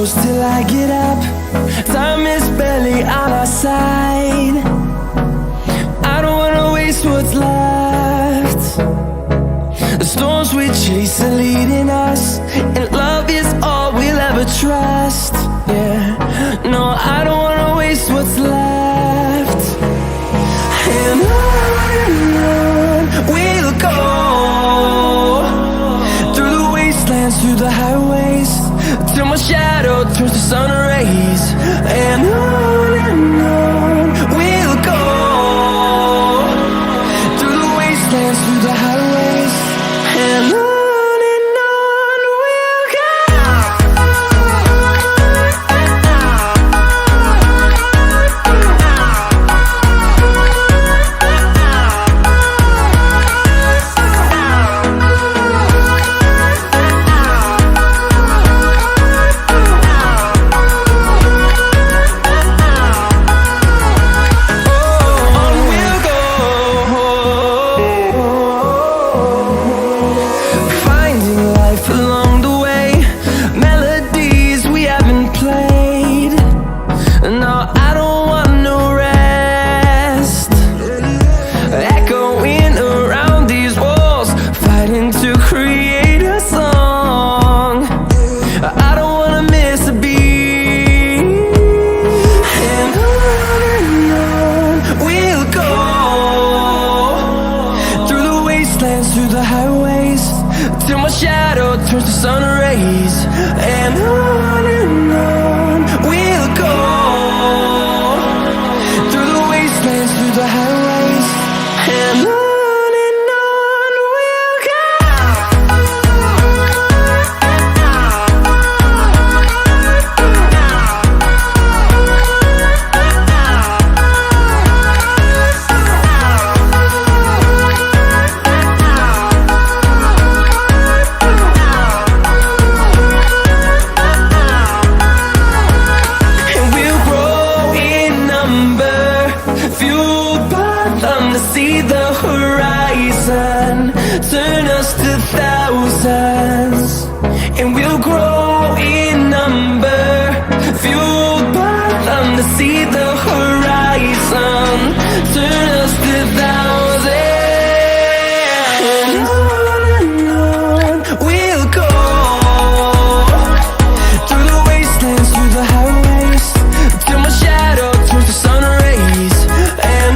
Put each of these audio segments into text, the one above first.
close till I get up. Time is barely on our side. I don't wanna waste what's left. The storms we chase are leading us, and love is all we'll ever trust. Yeah, no, I don't wanna waste what's left. And on we'll go, through the wastelands, through the highways, till my shadow turns to sun rays. And on we'll go, through the wastelands, through the highways, and on we'll go. Through the highways, till my shadow turns to sun rays. And on we'll go, through the wastelands, through the highways, and on we'll go. See the horizon, turn us to thousands, and we'll grow in number, fueled by them to see the horizon, turn us to thousands. And on we'll go, through the wastelands, through the highways, till my shadow turns to sun rays. And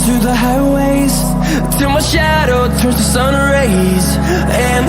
through the highways, till my shadow turns to sun rays. And